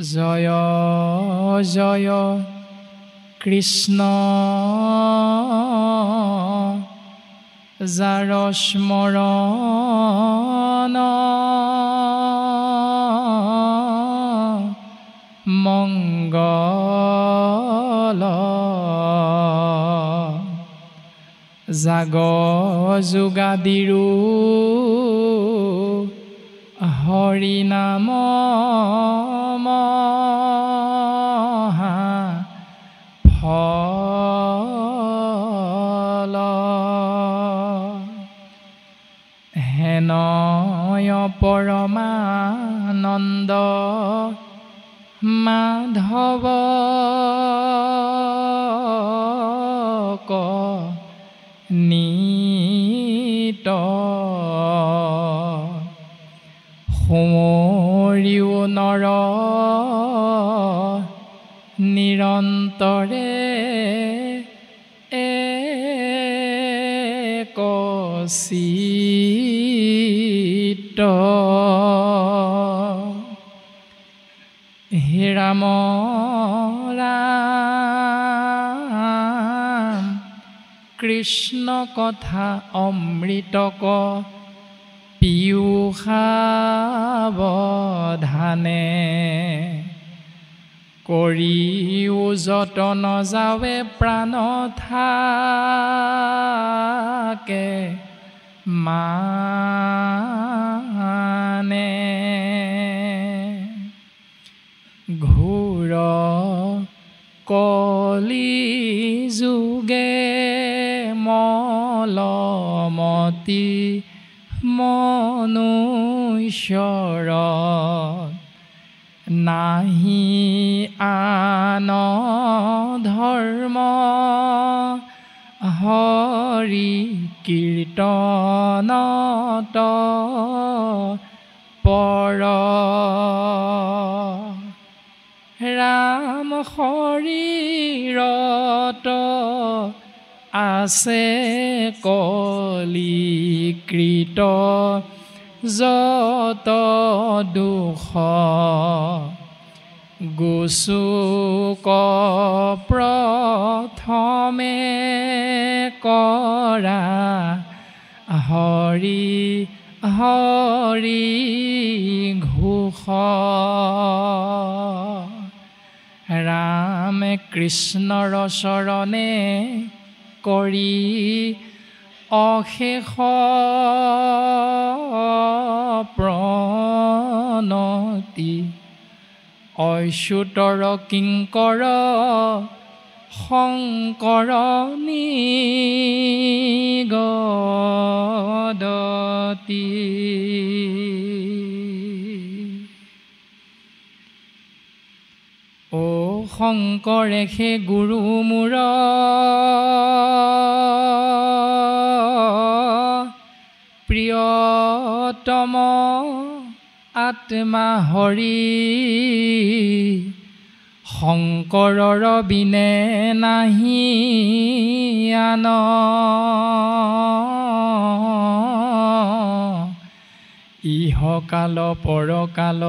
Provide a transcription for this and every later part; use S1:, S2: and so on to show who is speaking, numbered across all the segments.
S1: জয় জয় কৃষ্ণ যাৰ স্মৰণ মংগল জাগ যোগাদিৰো হৰি নাম মহা ফল হেনয় পৰমানন্দ মাধৱ নিত সুমৰিও নৰ নিৰন্তৰে চিত্ত হে ৰাম ৰাম কৃষ্ণ কথা অমৃতক পীয়ুষাৱধানে কৰিও যতন যাৱে প্ৰাণ থাকে মানে ঘোৰ কলি যুগে মলমতি মনুষ্যৰ নাহি আন ধৰ্ম হৰি কীৰ্তনত পৰ ৰাম শৰীৰত আছে কলিকৃত যত দুখ গোচুক প্ৰথমে কৰা হৰি হৰি ঘোষ ৰাম কৃষ্ণৰ চৰণে কৰি অশেষ প্ৰণতি অচ্যুতৰ কিংকৰ শংকৰ নিগদতি ও শংকৰে হে গুৰু মোৰ প্ৰিয়তম আত্মা হৰি শংকৰৰ বিনে নাহি আন ইহকাল পৰকাল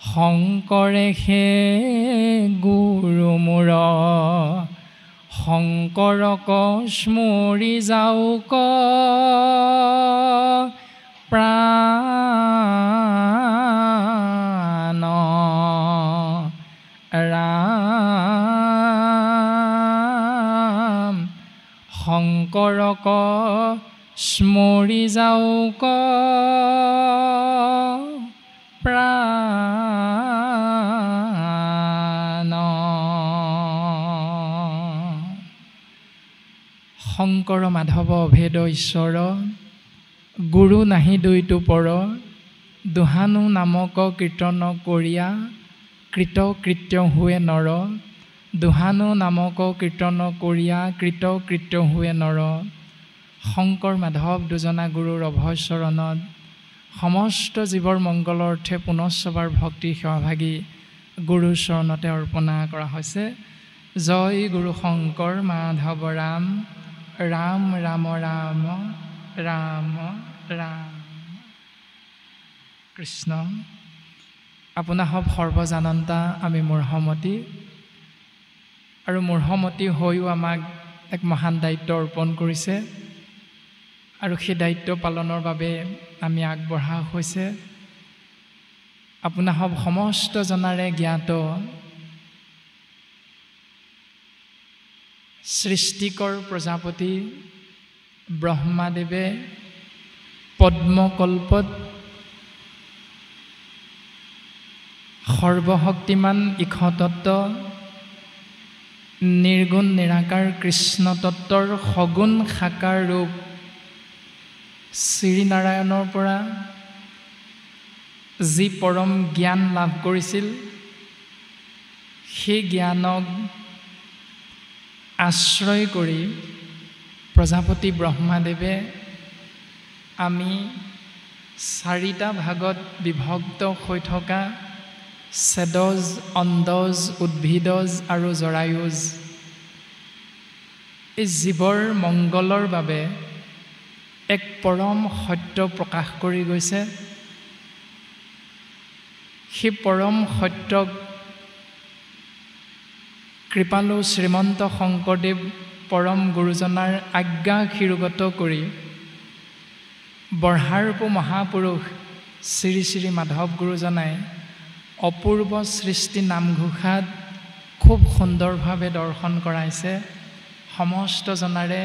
S1: শংকৰে হে গুৰু মোৰ শংকৰক স্মৰি যাওক প্ৰাণ ৰাম শংকৰক স্মৰি যাওক প্ৰাণ শংকৰ মাধৱ অভেদ ঈশ্বৰ গুৰু নাহি দুইটো পৰ দুহানো নামক কীৰ্তন কৰিয়া কৃতকৃত্য হুৱে নৰ দুহানো নামক কীৰ্তন কৰিয়া কৃতকৃত্য হুৱে নৰ শংকৰ মাধৱ দুজনা গুৰুৰ অভয় চৰণত সমস্ত জীৱৰ মংগলৰ অৰ্থে পুনশ্চবাৰ ভক্তি সেৱাভাগী গুৰুৰ চৰণতে অৰ্পণা কৰা হৈছে। জয় গুৰু শংকৰ মাধৱ ৰাম ৰাম ৰাম ৰাম ৰাম ৰাম কৃষ্ণ। আপোনাসৱ সৰ্বজানন্তা আমি মূঢ়মতী আৰু মূঢ়মতী হৈও আমাক এক মহান দায়িত্ব অৰ্পণ কৰিছে আৰু সেই দায়িত্ব পালনৰ বাবে আমি আগবঢ়া হৈছে। আপোনাসৱ সমস্ত জনাৰে জ্ঞাত সৃষ্টিকৰ প্ৰজাপতি ব্ৰহ্মাদেৱে পদ্মকল্পত সৰ্বশক্তিমান ইক্ষতত্ত্ব নিৰ্গুণ নিৰাকাৰ কৃষ্ণ তত্ত্বৰ সগুণ সাকাৰ ৰূপ শ্ৰীনাৰায়ণৰ পৰা যি পৰম জ্ঞান লাভ কৰিছিল, সেই জ্ঞানক আশ্ৰয় কৰি প্ৰজাপতি ব্ৰহ্মাদেৱে আমি চাৰিটা ভাগত বিভক্ত হৈ থকা ছেদজ, অণ্ডজ, উদ্ভিদজ আৰু জৰায়ুজ এই জীৱৰ মংগলৰ বাবে এক পৰম সত্য প্ৰকাশ কৰি গৈছে। সেই পৰম সত্যক কৃপালু শ্ৰীমন্ত শংকৰদেৱ পৰম গুৰুজনাৰ আজ্ঞা শিৰোগত কৰি বৰহাৰূপু মহাপুৰুষ শ্ৰী শ্ৰী মাধৱ গুৰুজনাই অপূৰ্ব সৃষ্টি নামঘোষাত খুব সুন্দৰভাৱে দৰ্শন কৰাইছে। সমস্ত জনাৰে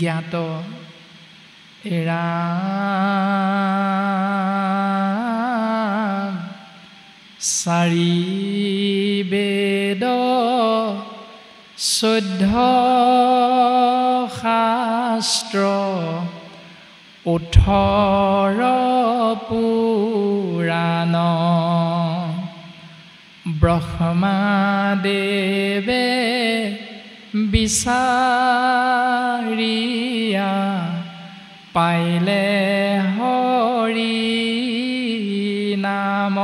S1: জ্ঞাত চাৰি বেদ 14 শাস্ত্ৰ 18 পুৰাণ ব্ৰহ্মাদেৱে বিচাৰিয়া পাইলে হৰি নাম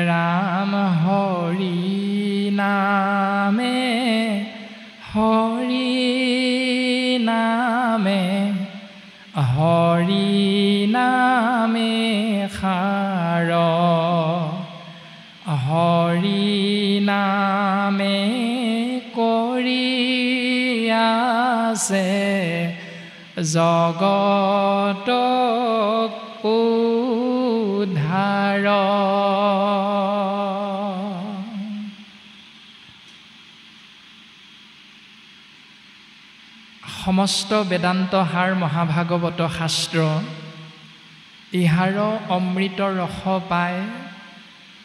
S1: ৰাম হৰি নামে হৰি নামে হৰি নামে সাৰ হৰি নামে কৰি আছে জগতক উদ্ধাৰ। সমস্ত বেদান্ত সাৰ মহাভাগৱত শাস্ত্ৰ ইহাৰ অমৃত ৰস পায়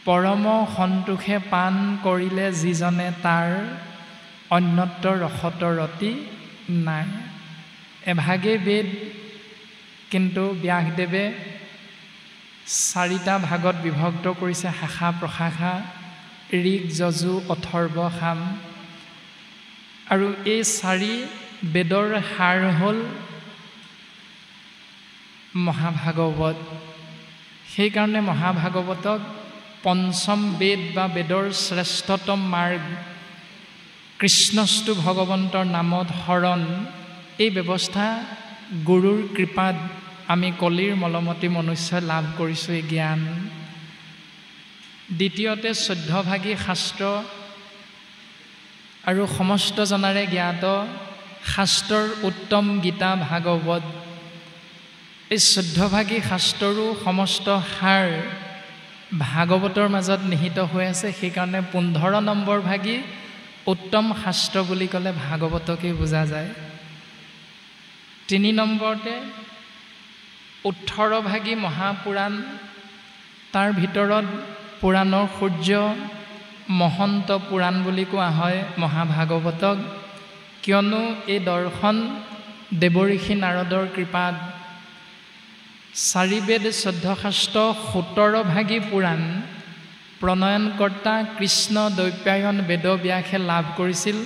S1: পৰম সন্তোষে পান কৰিলে যিজনে তাৰ অন্যত্ৰ ৰসত ৰতি নাই। এভাগে বেদ, কিন্তু ব্যাসদেৱে চাৰিটা ভাগত বিভক্ত কৰিছে শাখা প্ৰশাখা ঋক যজু অথৰ্ব সাম। আৰু এই চাৰি বেদৰ সাৰ হ'ল মহাভাগৱত। সেইকাৰণে মহাভাগৱতক পঞ্চম বেদ বা বেদৰ শ্ৰেষ্ঠতম মাৰ্গ কৃষ্ণস্তু ভগৱন্তৰ নামত শৰণ, এই ব্যৱস্থা গুৰুৰ কৃপাত আমি কলিৰ মলমতী মনুষ্যই লাভ কৰিছোঁ এই জ্ঞান। দ্বিতীয়তে 14 ভাগী শাস্ত্ৰ আৰু সমস্ত জনাৰে জ্ঞাত শাস্ত্ৰৰ উত্তম গীতা ভাগৱত। এই 14 ভাগী শাস্ত্ৰৰো সমস্ত সাৰ ভাগৱতৰ মাজত নিহিত হৈ আছে। সেইকাৰণে 15 নম্বৰ ভাগী উত্তম শাস্ত্ৰ বুলি ক'লে ভাগৱতকেই বুজা যায়। 3 নম্বৰতে 18 ভাগী মহাপুৰাণ, তাৰ ভিতৰত পুৰাণৰ সূৰ্য মহন্ত পুৰাণ বুলি কোৱা হয় মহাভাগৱতক। কিয়নো এই দৰ্শন দেৱঋষি নাৰদৰ কৃপাত 4 বেদ 14 শাস্ত্ৰ 17 ভাগী পুৰাণ প্ৰণয়নকৰ্তা কৃষ্ণ দৈপায়ন বেদব্যাসে লাভ কৰিছিল।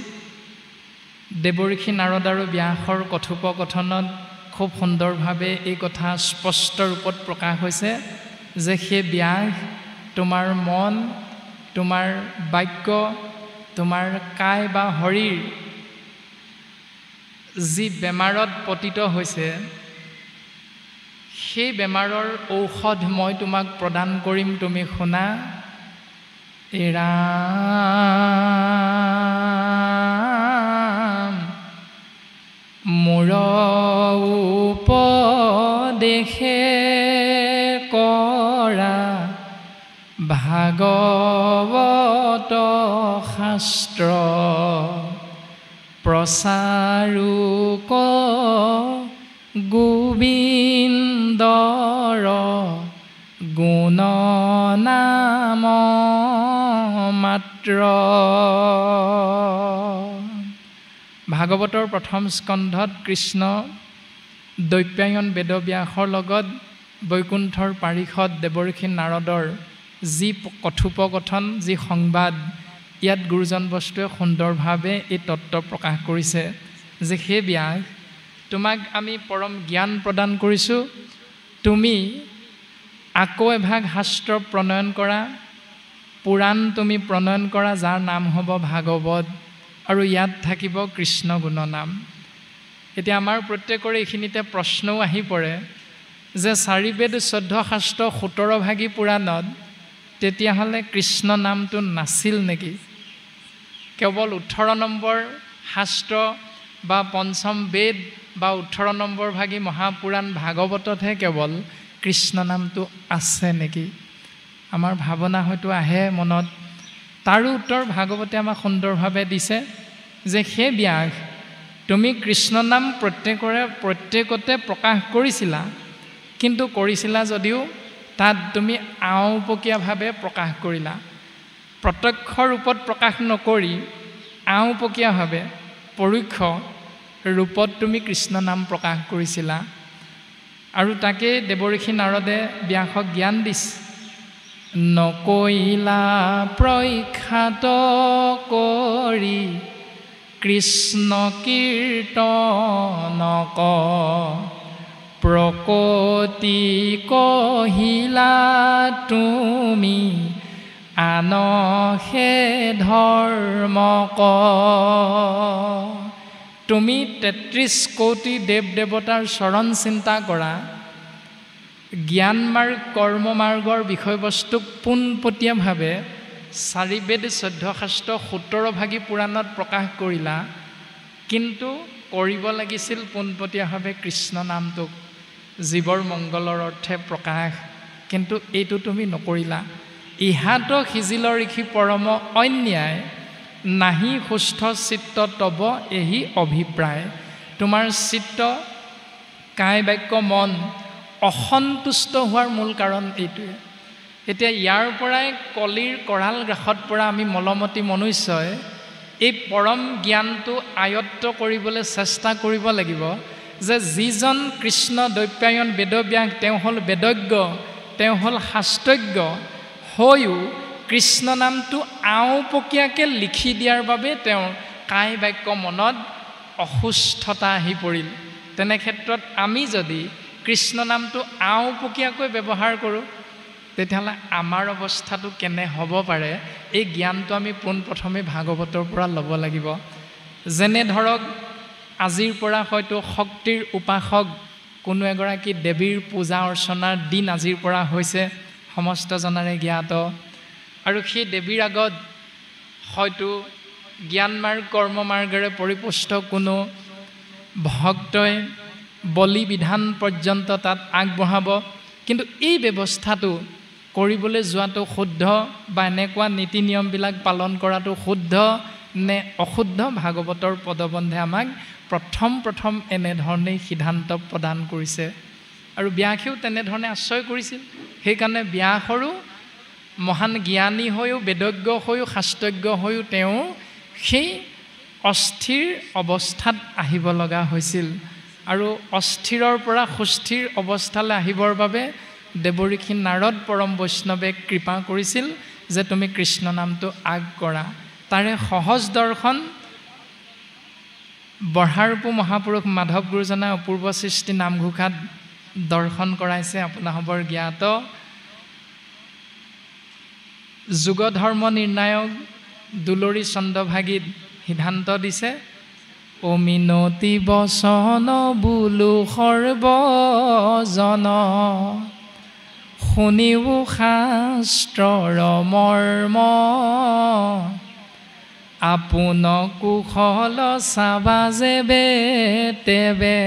S1: দেৱঋষি নাৰদ আৰু ব্যাসৰ কথোপকথনত খুব সুন্দৰভাৱে এই কথা স্পষ্ট ৰূপত প্ৰকাশ হৈছে যে সেই ব্যাস তোমাৰ মন, তোমাৰ বাক্য, তোমাৰ কায় বা শৰীৰ যি বেমাৰত পতিত হৈছে সেই বেমাৰৰ ঔষধ মই তোমাক প্ৰদান কৰিম, তুমি শুনা। ৰাম মোৰ উপদেশে কৰা ভাগৱত শাস্ত্ৰ প্ৰচাৰোক গোবিন্দৰ গুণ নাম মাত্ৰ। ভাগৱতৰ প্ৰথম স্কন্ধত কৃষ্ণ দৈপ্যায়ন বেদব্যাসৰ লগত বৈকুণ্ঠৰ পাৰিষদ দেৱৰ্ষি নাৰদৰ যি কথোপকথন, যি সংবাদ, ইয়াত গুৰুজন বস্তুৱে সুন্দৰভাৱে এই তত্ত্ব প্ৰকাশ কৰিছে যে হে ব্যাস, তোমাক আমি পৰম জ্ঞান প্ৰদান কৰিছোঁ, তুমি আকৌ এভাগ শাস্ত্ৰ প্ৰণয়ন কৰা, পুৰাণ তুমি প্ৰণয়ন কৰা, যাৰ নাম হ'ব ভাগৱত, আৰু ইয়াত থাকিব কৃষ্ণ গুণনাম। এতিয়া আমাৰ প্ৰত্যেকৰে এইখিনিতে প্ৰশ্নও আহি পৰে যে 4 বেদ 14 শাস্ত্ৰ 17 ভাগী পুৰাণত তেতিয়াহ'লে কৃষ্ণ নামটো নাছিল নেকি? কেৱল 18 নম্বৰ শাস্ত্ৰ বা পঞ্চম বেদ বা 18 নম্বৰ ভাগী মহাপুৰাণ ভাগৱততহে কেৱল কৃষ্ণ নামটো আছে নেকি? আমাৰ ভাৱনা হয়তো আহে মনত। তাৰো উত্তৰ ভাগৱতে আমাক সুন্দৰভাৱে দিছে যে হে ব্যাস, তুমি কৃষ্ণ নাম প্ৰত্যেকতে প্ৰকাশ কৰিছিলা, কিন্তু কৰিছিলা যদিও তাত তুমি আওপকীয়াভাৱে প্ৰকাশ কৰিলা। প্ৰত্যক্ষ ৰূপত প্ৰকাশ নকৰি আওপকীয়াভাৱে পৰোক্ষ ৰূপত তুমি কৃষ্ণ নাম প্ৰকাশ কৰিছিলা। আৰু তাকে দেৱৰ্ষি নাৰদে ব্যাসক জ্ঞান দিছে। নকৈলা প্ৰখ্যাত কৰি কৃষ্ণ কীৰ্তনক, প্ৰকটি কহিলা তুমি আনহে ধৰ্মক। তুমি 33 কোটি দেৱ দেৱতাৰ চৰণ চিন্তা কৰা, জ্ঞান মাৰ্গ কৰ্ম মাৰ্গৰ বিষয়বস্তুক পোনপটীয়াভাৱে 4 বেদ 14 শাস্ত্ৰ 17 ভাগী পুৰাণত প্ৰকাশ কৰিলা, কিন্তু কৰিব লাগিছিল পোনপটীয়াভাৱে কৃষ্ণ নামটোক জীৱৰ মংগলৰ অৰ্থে প্ৰকাশ, কিন্তু এইটো তুমি নকৰিলা। ইহাত সিজিল ঋষি পৰম অন্যায়, নাহি সুস্থ চিত্ত তব এহি অভিপ্ৰায়। তোমাৰ চিত্ত, কায় বাক্য মন অসন্তুষ্ট হোৱাৰ মূল কাৰণ এইটোৱে। এতিয়া ইয়াৰ পৰাই কলিৰ কৰাল গ্ৰাসত পৰা আমি মলমতী মনুষ্যই এই পৰম জ্ঞানটো আয়ত্ত কৰিবলৈ চেষ্টা কৰিব লাগিব যে যিজন কৃষ্ণ দৈপ্যায়ন বেদব্যাস, তেওঁ হ'ল বেদজ্ঞ, তেওঁ হ'ল শাস্ত্ৰজ্ঞ, হৈও কৃষ্ণ নামটো আওপকীয়াকৈ লিখি দিয়াৰ বাবে তেওঁৰ কায় বাক্য মনত অসুস্থতা আহি পৰিল। তেনে ক্ষেত্ৰত আমি যদি কৃষ্ণ নামটো আওপকীয়াকৈ ব্যৱহাৰ কৰোঁ, তেতিয়াহ'লে আমাৰ অৱস্থাটো কেনে হ'ব পাৰে, এই জ্ঞানটো আমি পোনপ্ৰথমে ভাগৱতৰ পৰা ল'ব লাগিব। যেনে ধৰক আজিৰ পৰা হয়তো শক্তিৰ উপাসক কোনো এগৰাকী দেৱীৰ পূজা অৰ্চনাৰ দিন আজিৰ পৰা হৈছে, সমস্ত জনাৰে জ্ঞাত। আৰু সেই দেৱীৰ আগত হয়তো জ্ঞান মাৰ্গ কৰ্ম মাৰ্গেৰে পৰিপুষ্ট কোনো ভক্তই বলি বিধান পৰ্যন্ত তাত আগবঢ়াব, কিন্তু এই ব্যৱস্থাটো কৰিবলৈ যোৱাটো শুদ্ধ বা এনেকুৱা নীতি নিয়মবিলাক পালন কৰাটো শুদ্ধ নে অশুদ্ধ? ভাগৱতৰ পদবন্ধে আমাক প্ৰথম এনেধৰণেই সিদ্ধান্ত প্ৰদান কৰিছে। আৰু ব্যাসেও তেনেধৰণে আশ্ৰয় কৰিছিল। সেইকাৰণে ব্যাসৰো মহান জ্ঞানী হৈও, বেদজ্ঞ হৈও, শাস্ত্ৰজ্ঞ হৈও তেওঁ সেই অস্থিৰ অৱস্থাত আহিব লগা হৈছিল। আৰু অস্থিৰৰ পৰা সুস্থিৰ অৱস্থালৈ আহিবৰ বাবে দেৱৰ্ষি নাৰদ পৰম বৈষ্ণৱে কৃপা কৰিছিল যে তুমি কৃষ্ণ নামটো আগ কৰা। তাৰে সহজ দৰ্শন বঢ়াৰপু মহাপুৰুষ মাধৱ গুৰুজনাই অপূৰ্ব সৃষ্টি নামঘোষাত দৰ্শন কৰাইছে, আপোনাসৱৰ জ্ঞাত। যুগ ধৰ্ম নিৰ্ণায়ক দুলৰী চন্দ্ৰভাগীত সিদ্ধান্ত দিছে অমিনতি বচন বোলো সৰ্বজন শুনিও শাস্ত্ৰৰ মৰ্ম আপোন কুশল চাবা যেবে তেবে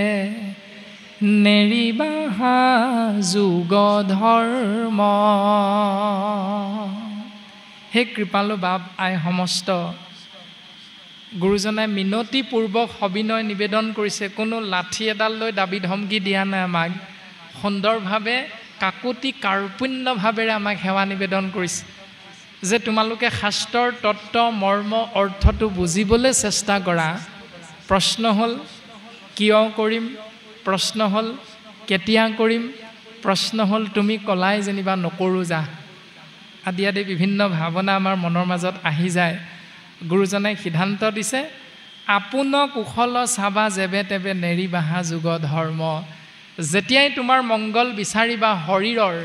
S1: নেৰিবাহা যুগ ধৰ্ম। হে কৃপালু বাপ আই সমস্ত গুৰুজনাই মিনতিপূৰ্বক সবিনয় নিবেদন কৰিছে। কোনো লাঠি এডাল লৈ দাবী ধমকি দিয়া নাই আমাক, সুন্দৰভাৱে কাকুতি কাৰ্পণ্যভাৱেৰে আমাক সেৱা নিবেদন কৰিছে যে তোমালোকে শাস্ত্ৰৰ তত্ত্ব মৰ্ম অৰ্থটো বুজিবলৈ চেষ্টা কৰা। প্ৰশ্ন হ'ল কিয় কৰিম, প্ৰশ্ন হ'ল কেতিয়া কৰিম, প্ৰশ্ন হ'ল তুমি কলাই যেনিবা নকৰোঁ যা আদি আদি বিভিন্ন ভাৱনা আমাৰ মনৰ মাজত আহি যায়। গুৰুজনাই সিদ্ধান্ত দিছে আপোন কুশল চাবা যেবে তেবে নেৰিবাহা যুগ ধৰ্ম। যেতিয়াই তোমাৰ মংগল বিচাৰিবা শৰীৰৰ,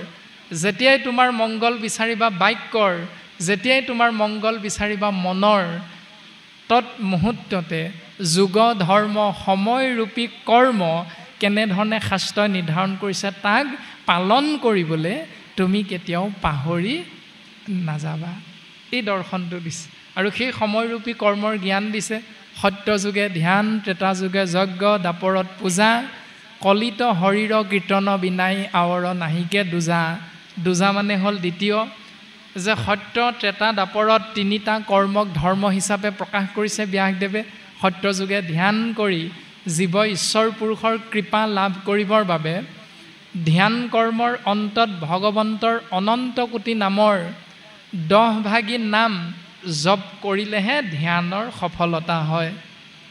S1: যেতিয়াই তোমাৰ মংগল বিচাৰিবা বাক্যৰ, যেতিয়াই তোমাৰ মংগল বিচাৰিবা মনৰ, তৎমুহূৰ্ততে যুগ ধৰ্ম সময়ৰূপী কৰ্ম কেনেধৰণে শাস্ত্ৰই নিৰ্ধাৰণ কৰিছে তাক পালন কৰিবলৈ তুমি কেতিয়াও পাহৰি নাযাবা। এই দৰ্শনটো দিছে আৰু সেই সময়ৰূপী কৰ্মৰ জ্ঞান দিছে। সত্য যুগে ধ্যান, ত্ৰেতা যুগে যজ্ঞ, দাপৰত পূজা, কলিত শৰীৰ কীৰ্তন বিনাই আৱৰ নাহিকে দুজা। দুজা মানে হ'ল দ্বিতীয়, যে সত্য ত্ৰেতা দাপৰত তিনিটা কৰ্মক ধৰ্ম হিচাপে প্ৰকাশ কৰিছে ব্যাসদেৱে। সত্য যুগে ধ্যান কৰি জীৱ ঈশ্বৰ পুৰুষৰ কৃপা লাভ কৰিবৰ বাবে ধ্যান কৰ্মৰ অন্তত ভগৱন্তৰ অনন্ত কোটি নামৰ 10 ভাগী নাম জপ কৰিলেহে ধ্যানৰ সফলতা হয়।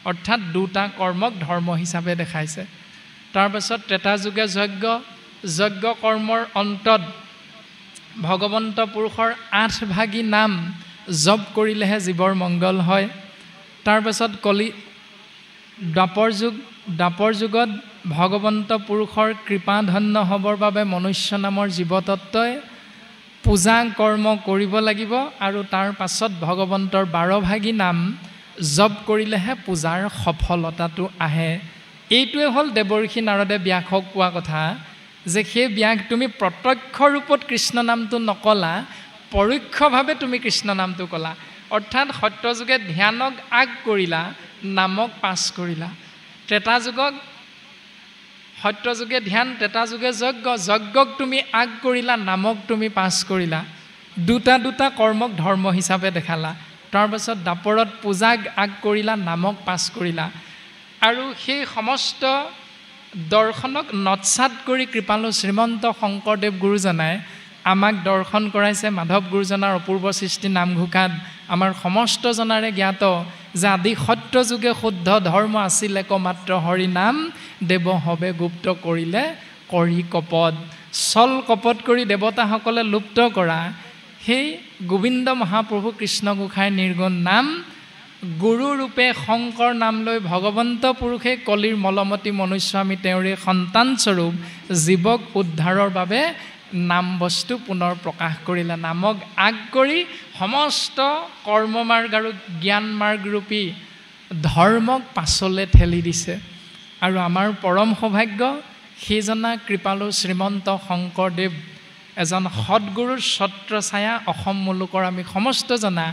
S1: অৰ্থাৎ দুটা কৰ্মক ধৰ্ম হিচাপে দেখাইছে। তাৰপাছত ত্ৰেতা যুগে যজ্ঞ, যজ্ঞ কৰ্মৰ অন্তত ভগৱন্ত পুৰুষৰ 8 ভাগী নাম জপ কৰিলেহে জীৱৰ মংগল হয়। তাৰপাছত দ্বাপৰ যুগত ভগৱন্ত পুৰুষৰ কৃপাধন্য হ'বৰ বাবে মনুষ্য নামৰ জীৱতত্বই পূজা কৰ্ম কৰিব লাগিব আৰু তাৰ পাছত ভগৱন্তৰ 12 ভাগী নাম জপ কৰিলেহে পূজাৰ সফলতাটো আহে। এইটোৱে হ'ল দেৱৰ্ষি নাৰদে ব্যাসক কোৱা কথা যে সেই ব্যাস তুমি প্ৰত্যক্ষ ৰূপত কৃষ্ণ নামটো নকলা, পৰোক্ষভাৱে তুমি কৃষ্ণ নামটো ক'লা। অৰ্থাৎ সত্য যুগে ধ্যানক আগ কৰিলা, নামক পাছ কৰিলা। ত্ৰেতা যুগক সত্য যুগে ধ্যান, ত্ৰেতা যুগে যজ্ঞ, যজ্ঞক তুমি আগ কৰিলা, নামক তুমি পাছ কৰিলা। দুটা দুটা কৰ্মক ধৰ্ম হিচাপে দেখালা। তাৰপাছত দাপৰত পূজাক আগ কৰিলা, নামক পাছ কৰিলা। আৰু সেই সমস্ত দৰ্শনক নৎসাত কৰি কৃপালু শ্ৰীমন্ত শংকৰদেৱ গুৰুজনাই আমাক দৰ্শন কৰাইছে। মাধৱ গুৰুজনাৰ অপূৰ্ব সৃষ্টি নামঘোষাত আমাৰ সমস্ত জনাৰে জ্ঞাত যে আদি সত্য যুগে শুদ্ধ ধৰ্ম আছিল একমাত্ৰ হৰি নাম, দেৱ হবে গুপ্ত কৰিলে কৰি কপদ। চল কপট কৰি দেৱতাসকলে লুপ্ত কৰা সেই গোবিন্দ মহাপ্ৰভু কৃষ্ণ গোসাঁই নিৰ্গুণ নাম গুৰুৰূপে শংকৰ নাম লৈ ভগৱন্ত পুৰুষে কলিৰ মলমতী মনুষ্য আমি তেওঁৰে সন্তানস্বৰূপ জীৱক উদ্ধাৰৰ বাবে নাম বস্তু পুনৰ প্ৰকাশ কৰিলে। নামক আগ কৰি সমস্ত কৰ্মমাৰ্গ আৰু জ্ঞান মাৰ্গৰূপী ধৰ্মক পাছলৈ ঠেলি দিছে। আৰু আমাৰ পৰম সৌভাগ্য সেইজনা কৃপালু শ্ৰীমন্ত শংকৰদেৱ এজন সৎগুৰুৰ ছত্ৰ ছায়া অসম মুলুকৰ আমি সমস্ত জনা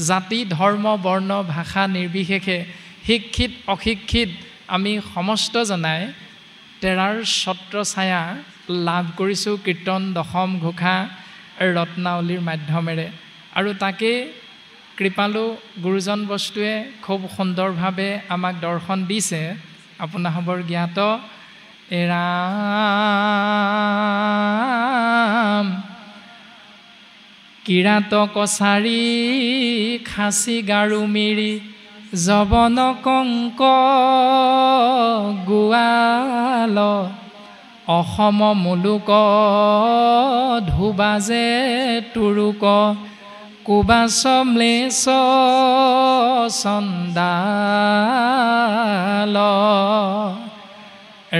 S1: জাতি ধৰ্ম বৰ্ণ ভাষা নিৰ্বিশেষে শিক্ষিত অশিক্ষিত আমি সমস্ত জনাই তেৰাৰ ছত্ৰ ছায়া লাভ কৰিছোঁ কীৰ্তন দশম ঘোষা ৰত্নাৱলীৰ মাধ্যমেৰে। আৰু তাকে কৃপালু গুৰুজন বস্তুৱে খুব সুন্দৰভাৱে আমাক দৰ্শন দিছে। আপোনাসৱৰ জ্ঞাত ৰাম কিৰাত কছাৰী খাচী গাৰু মিৰি যৱন কংক গোৱাল অসম মুলুক ধুবাজে তুৰুক কুবাচ ম্লেচ চণ্ডাল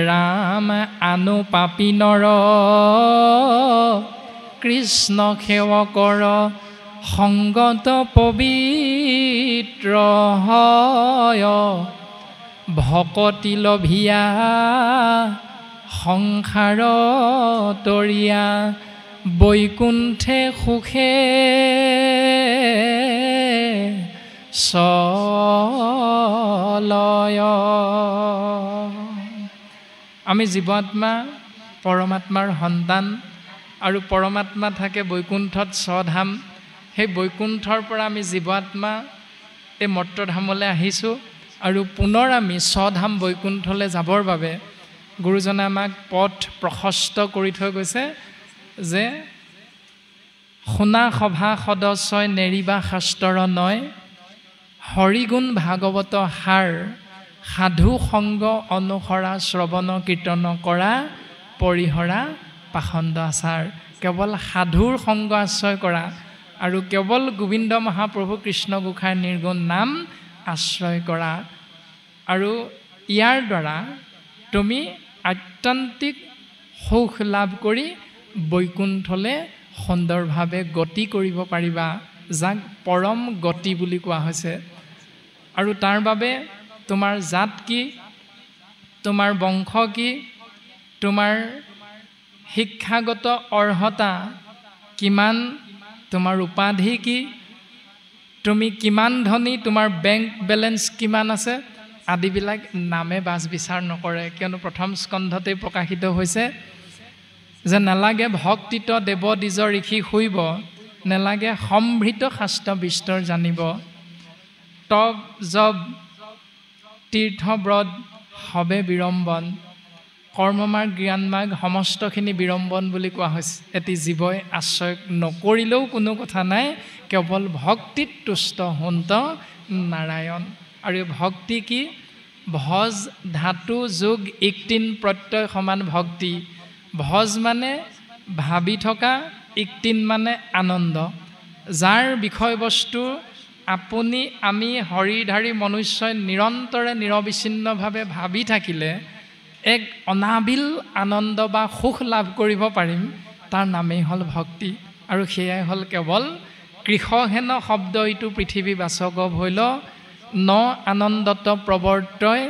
S1: ৰাম আনু পাপী নৰ কৃষ্ণ সেৱকৰ সংগত পবিত্ৰ হয় ভকতি লভিয়া সংসাৰ তৰিয়া বৈকুণ্ঠে সুখে চলয়। আমি জীৱাত্মা পৰমাত্মাৰ সন্তান আৰু পৰমাত্মা থাকে বৈকুণ্ঠত স্বধাম। সেই বৈকুণ্ঠৰ পৰা আমি জীৱাত্মা এই মৰ্তধামলৈ আহিছোঁ আৰু পুনৰ আমি স্বধাম বৈকুণ্ঠলৈ যাবৰ বাবে গুৰুজনে আমাক পথ প্ৰশস্ত কৰি থৈ গৈছে যে শুনা সভা সদস্যই নেৰিবা শাস্ত্ৰৰ নয়, হৰিগুণ ভাগৱত সাৰ সাধু সংগ অনুসৰা শ্ৰৱণ কীৰ্তন কৰা পৰিহৰা পাখণ্ড আচাৰ। কেৱল সাধুৰ সংগ আশ্ৰয় কৰা আৰু কেৱল গোবিন্দ মহাপ্ৰভু কৃষ্ণ গোসাঁইৰ নিৰ্গুণ নাম আশ্ৰয় কৰা, আৰু ইয়াৰ দ্বাৰা তুমি আত্যন্তিক সুখ লাভ কৰি বৈকুণ্ঠলৈ সুন্দৰভাৱে গতি কৰিব পাৰিবা, যাক পৰম গতি বুলি কোৱা হৈছে। আৰু তাৰ বাবে তোমাৰ জাত কি, তোমাৰ বংশ কি, তোমাৰ শিক্ষাগত অৰ্হতা কিমান, তোমাৰ উপাধি কি, তুমি কিমান ধনী, তোমাৰ বেংক বেলেঞ্চ কিমান আছে আদিবিলাক নামে বাছ বিচাৰ নকৰে। কিয়নো প্ৰথম স্কন্ধতেই প্ৰকাশিত হৈছে যে নালাগে ভক্তিত দেৱ দ্বিজ ঋষি শুইব, নালাগে সম্ভৃত শাস্ত্ৰ বিস্তৰ জানিব, তপ জব তীৰ্থব্ৰত হবে বিড়ম্বন, কৰ্মমাৰ্গ জ্ঞানমাৰ্গ সমস্তখিনি বিড়ম্বন বুলি কোৱা হৈছে। এটি জীৱই আশ্ৰয় নকৰিলেও কোনো কথা নাই, কেৱল ভক্তিত তুষ্ট হন্ত নাৰায়ণ। আৰু ভক্তি কি? ভজ ধাতু যোগ ইক্তিন প্ৰত্যয় সমান ভক্তি। ভজ মানে ভাবি থকা, ইক্তিন মানে আনন্দ। যাৰ বিষয়বস্তু আপুনি আমি হৰিধাৰী মনুষ্যই নিৰন্তৰে নিৰবিচ্ছিন্নভাৱে ভাবি থাকিলে এক অনাবিল আনন্দ বা সুখ লাভ কৰিব পাৰিম, তাৰ নামেই হ'ল ভক্তি। আৰু সেয়াই হ'ল কেৱল কৃষহেন শব্দ ইটো পৃথিৱী বাচক ভৈল, ন আনন্দত প্ৰৱৰ্তয়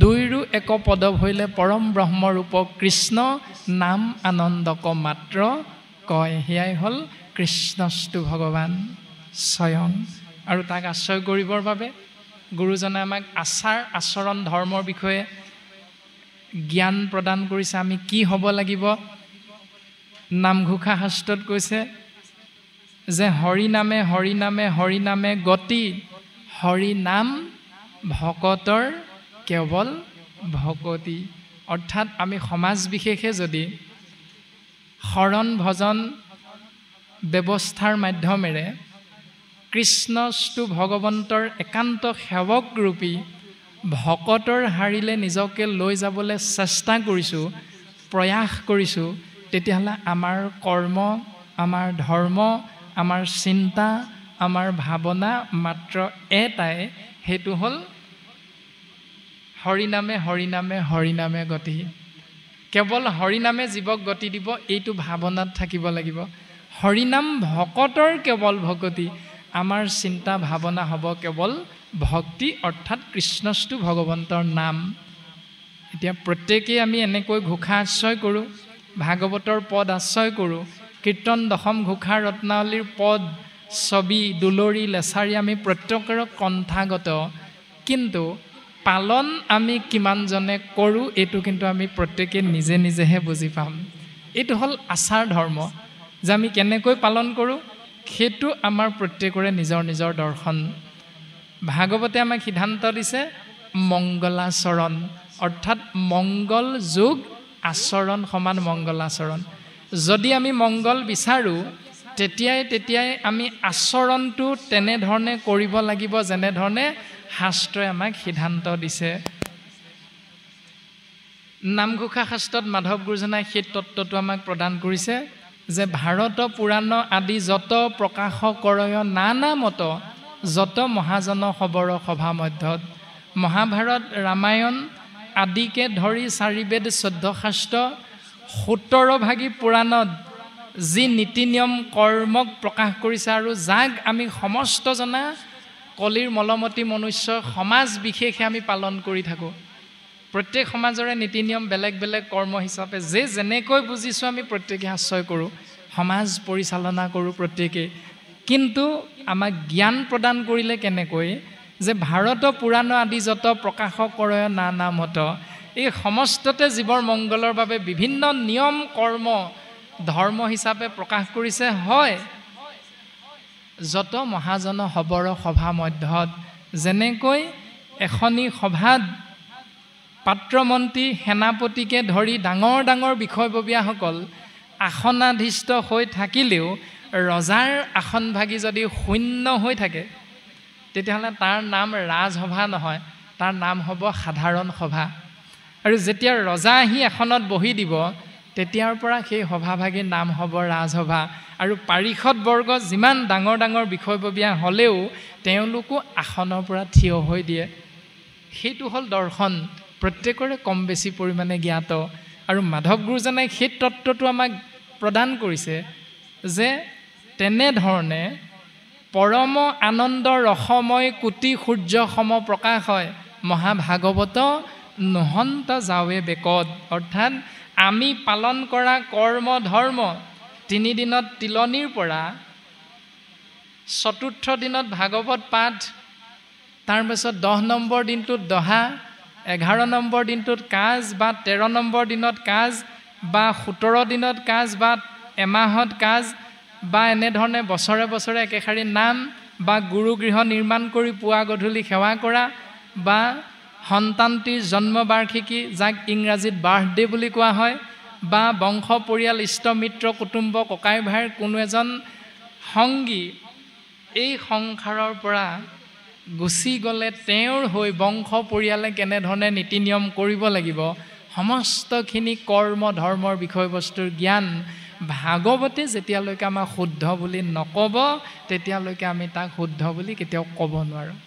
S1: দুইৰো এক পদ ভৈলে, পৰম ব্ৰহ্মৰূপ কৃষ্ণ নাম আনন্দক মাত্ৰ কয়। সেয়াই হ'ল কৃষ্ণস্তু ভগৱান স্বয়ং। আৰু তাক আশ্ৰয় কৰিবৰ বাবে গুৰুজনে আমাক আচাৰ আচৰণ ধৰ্মৰ বিষয়ে জ্ঞান প্ৰদান কৰিছে। আমি কি হ'ব লাগিব? নামঘোষা শাস্ত্ৰত কৈছে যে হৰি নামে হৰি নামে হৰি নামে গতি, হৰি নাম ভকতৰ কেৱল ভকতি। অৰ্থাৎ আমি সমাজ বিশেষে যদি শৰণ ভজন ব্যৱস্থাৰ মাধ্যমেৰে কৃষ্ণস্তু ভগৱন্তৰ একান্ত সেৱক ৰূপী ভকতৰ হাৰিলে নিজকে লৈ যাবলৈ চেষ্টা কৰিছোঁ, প্ৰয়াস কৰিছোঁ, তেতিয়াহ'লে আমাৰ কৰ্ম, আমাৰ ধৰ্ম, আমাৰ চিন্তা, আমাৰ ভাৱনা মাত্ৰ এটাই, সেইটো হ'ল হৰিনামে হৰিনামে হৰিনামে গতি। কেৱল হৰিনামে জীৱক গতি দিব, এইটো ভাৱনাত থাকিব লাগিব। হৰিনাম ভকতৰ কেৱল ভকতি। আমাৰ চিন্তা ভাৱনা হ'ব কেৱল ভক্তি, অৰ্থাৎ কৃষ্ণস্তু ভগৱন্তৰ নাম। এতিয়া প্ৰত্যেকেই আমি এনেকৈ ঘোষা আশ্ৰয় কৰোঁ, ভাগৱতৰ পদ আশ্ৰয় কৰোঁ, কীৰ্তন দশম ঘোষা ৰত্নাৱলীৰ পদ ছবি দুলৰি লেছাৰী আমি প্ৰত্যেকৰে কণ্ঠাগত, কিন্তু পালন আমি কিমানজনে কৰোঁ এইটো কিন্তু আমি প্ৰত্যেকে নিজে নিজেহে বুজি পাম। এইটো হ'ল আচাৰ ধৰ্ম, যে আমি কেনেকৈ পালন কৰোঁ সেইটো আমাৰ প্ৰত্যেকৰে নিজৰ নিজৰ দৰ্শন। ভাগৱতে আমাক সিদ্ধান্ত দিছে মংগলাচৰণ, অৰ্থাৎ মংগল যোগ আচৰণ সমান মংগলাচৰণ। যদি আমি মংগল বিচাৰোঁ তেতিয়াই আমি আচৰণটো তেনেধৰণে কৰিব লাগিব যেনেধৰণে শাস্ত্ৰই আমাক সিদ্ধান্ত দিছে। নামঘোষা শাস্ত্ৰত মাধৱ গুৰুজনাই সেই তত্ত্বটো আমাক প্ৰদান কৰিছে যে ভাৰত পুৰাণ আদি যত প্ৰকাশ কৰয় নানা মত, যত মহাজন খবৰ সভা মধ্যত। মহাভাৰত ৰামায়ণ আদিকে ধৰি 4 বেদ 14 শাস্ত্ৰ 17 ভাগী পুৰাণত যি নীতি নিয়ম কৰ্মক প্ৰকাশ কৰিছে আৰু যাক আমি সমস্ত জনা কলিৰ মলমতি মনুষ্য সমাজ বিশেষে আমি পালন কৰি থাকোঁ। প্ৰত্যেক সমাজৰে নীতি নিয়ম বেলেগ বেলেগ কৰ্ম হিচাপে যেনেকৈ বুজিছোঁ আমি প্ৰত্যেকে আশ্ৰয় কৰোঁ, সমাজ পৰিচালনা কৰোঁ প্ৰত্যেকেই। কিন্তু আমাক জ্ঞান প্ৰদান কৰিলে কেনেকৈ যে ভাৰত পুৰাণ আদি যত প্ৰকাশ কৰে নানা মত, এই সমস্ততে জীৱৰ মংগলৰ বাবে বিভিন্ন নিয়ম কৰ্ম ধৰ্ম হিচাপে প্ৰকাশ কৰিছে। হয়, যত মহাজন হবৰ সভা মধ্যত, যেনেকৈ এখনি সভাত পাত্ৰমন্ত্ৰী সেনাপতিকে ধৰি ডাঙৰ ডাঙৰ বিষয়ববীয়াসকল আসনাধিষ্ঠ হৈ থাকিলেও ৰজাৰ আসনভাগী যদি শূন্য হৈ থাকে, তেতিয়াহ'লে তাৰ নাম ৰাজসভা নহয়, তাৰ নাম হ'ব সাধাৰণ সভা। আৰু যেতিয়া ৰজা আহি এখনত বহি দিব, তেতিয়াৰ পৰা সেই সভাভাগীৰ নাম হ'ব ৰাজসভা। আৰু পাৰিষদ বৰ্গ যিমান ডাঙৰ ডাঙৰ বিষয়ববীয়া হ'লেও তেওঁলোকো আসনৰ পৰা থিয় হৈ দিয়ে। সেইটো হ'ল দৰ্শন, প্ৰত্যেকৰে কম বেছি পৰিমাণে জ্ঞাত। আৰু মাধৱ গুৰুজনাই সেই তত্ত্বটো আমাক প্ৰদান কৰিছে যে তেনেধৰণে পৰম আনন্দ ৰসময় কোটি সূৰ্য সম প্ৰকাশ হয়, মহাভাগৱত নহন্ত যাৱে বেকত। অৰ্থাৎ আমি পালন কৰা কৰ্ম ধৰ্ম 3 দিনত তিলনিৰ পৰা 4ৰ্থ দিনত ভাগৱত পাঠ, তাৰপিছত 10 নম্বৰ দিনটোত দহা, 11 নম্বৰ দিনটোত কাজ বা 13 নম্বৰ দিনত কাজ বা 17 দিনত কাজ বা এমাহত কাজ বা এনেধৰণে বছৰে বছৰে একেশাৰী নাম বা গুৰুগৃহ নিৰ্মাণ কৰি পুৱা গধূলি সেৱা কৰা বা সন্তানটিৰ জন্মবাৰ্ষিকী যাক ইংৰাজীত বাৰ্থডে বুলি কোৱা হয়, বা বংশ পৰিয়াল ইষ্ট মিত্ৰ কুটুম্ব ককাই ভাইৰ কোনো এজন সংগী এই সংসাৰৰ পৰা গুচি গ'লে তেওঁৰ হৈ বংশ পৰিয়ালে কেনেধৰণে নীতি নিয়ম কৰিব লাগিব, সমস্তখিনি কৰ্ম ধৰ্মৰ বিষয়বস্তুৰ জ্ঞান ভাগৱতে যেতিয়ালৈকে আমাক শুদ্ধ বুলি নক'ব, তেতিয়ালৈকে আমি তাক শুদ্ধ বুলি কেতিয়াও ক'ব নোৱাৰোঁ।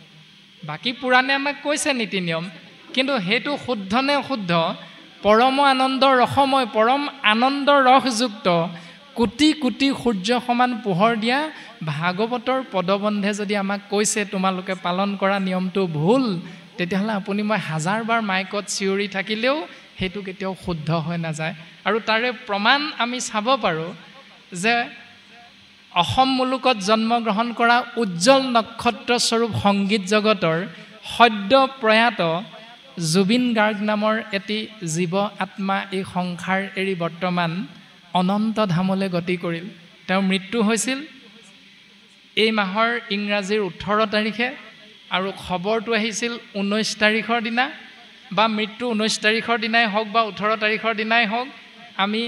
S1: বাকী পুৰাণে আমাক কৈছে নীতি নিয়ম, কিন্তু সেইটো শুদ্ধ নে অশুদ্ধ, পৰম আনন্দ ৰসময়, পৰম আনন্দ ৰসযুক্ত কোটি কোটি সূৰ্য সমান পোহৰ দিয়া ভাগৱতৰ পদবন্ধে যদি আমাক কৈছে তোমালোকে পালন কৰা নিয়মটো ভুল, তেতিয়াহ'লে আপুনি মই 1000 বাৰ মাইকত চিঞৰি থাকিলেও সেইটো কেতিয়াও শুদ্ধ হৈ নাযায়। আৰু তাৰে প্ৰমাণ আমি চাব পাৰোঁ যে অসম মুলুকত জন্মগ্ৰহণ কৰা উজ্জ্বল নক্ষত্ৰস্বৰূপ সংগীত জগতৰ সদ্য প্ৰয়াত জুবিন গাৰ্গ নামৰ এটি জীৱ আত্মা এই সংসাৰ এৰি বৰ্তমান অনন্ত ধামলৈ গতি কৰিল। তেওঁৰ মৃত্যু হৈছিল এই মাহৰ ইংৰাজীৰ 18 তাৰিখে, আৰু খবৰটো আহিছিল 19 তাৰিখৰ দিনা, বা মৃত্যু 19 তাৰিখৰ দিনাই হওক বা 18 তাৰিখৰ দিনাই হওক, আমি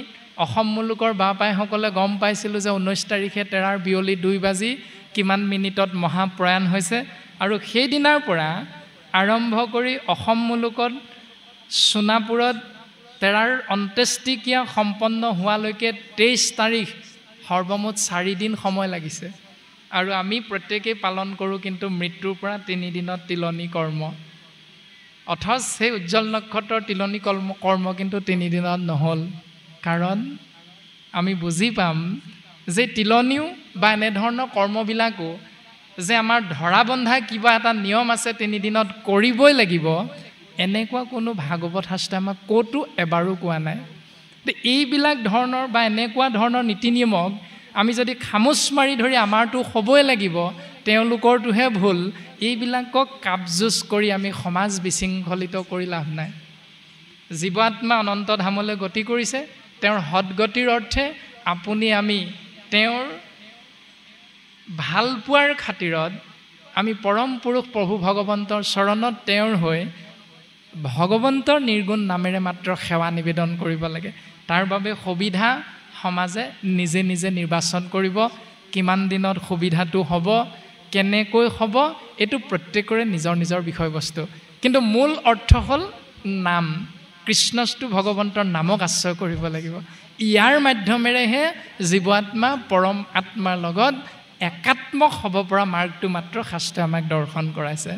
S1: অসম মুলুকৰ বাপাইসকলে গম পাইছিলোঁ যে 19 তাৰিখে তেৰাৰ বিয়লি 2 বাজি কিমান মিনিটত মহাপ্ৰয়াণ হৈছে। আৰু সেই দিনাৰ পৰা আৰম্ভ কৰি অসম মুলুকত সোণাপুৰত তেৰাৰ অন্ত্যেষ্টিক্ৰিয়া সম্পন্ন হোৱালৈকে 23 তাৰিখ সৰ্বমুঠ 4 দিন সময় লাগিছে। আৰু আমি প্ৰত্যেকেই পালন কৰোঁ কিন্তু মৃত্যুৰ পৰা 3 দিনত তিলনি কৰ্ম, অথচ সেই উজ্জ্বল নক্ষত্ৰৰ তিলনি কৰ্ম কিন্তু 3 দিনত নহ'ল। কাৰণ আমি বুজি পাম যে তিলনিও বা এনেধৰণৰ কৰ্মবিলাকো যে আমাৰ ধৰা বন্ধা কিবা এটা নিয়ম আছে 3 দিনত কৰিবই লাগিব, এনেকুৱা কোনো ভাগৱত শাস্ত্ৰই আমাক ক'তো এবাৰো কোৱা নাই। এইবিলাক ধৰণৰ বা এনেকুৱা ধৰণৰ নীতি নিয়মক আমি যদি খামোচ মাৰি ধৰি আমাৰটো হ'বই লাগিব, তেওঁলোকৰটোহে ভুল, এইবিলাকক কাপজুচ কৰি আমি সমাজ বিশৃংখলিত কৰি লাভ নাই। জীৱাত্মা অনন্ত ধামলৈ গতি কৰিছে, তেওঁৰ সদগতিৰ অৰ্থে আপুনি আমি তেওঁৰ ভালপোৱাৰ খাতিৰত আমি পৰম পুৰুষ প্ৰভু ভগৱন্তৰ চৰণত তেওঁৰ হৈ ভগৱন্তৰ নিৰ্গুণ নামেৰে মাত্ৰ সেৱা নিবেদন কৰিব লাগে। তাৰ বাবে সুবিধা সমাজে নিজে নিজে নিৰ্বাচন কৰিব, কিমান দিনত সুবিধাটো হ'ব, কেনেকৈ হ'ব, এইটো প্ৰত্যেকৰে নিজৰ নিজৰ বিষয়বস্তু। কিন্তু মূল অৰ্থ হ'ল নাম, কৃষ্ণস্তু ভগৱন্তৰ নামক আশ্ৰয় কৰিব লাগিব। ইয়াৰ মাধ্যমেৰেহে জীৱাত্মা পৰম আত্মাৰ লগত একাত্মক হ'ব পৰা মাৰ্গটো মাত্ৰ শাস্ত্ৰই আমাক দৰ্শন কৰাইছে।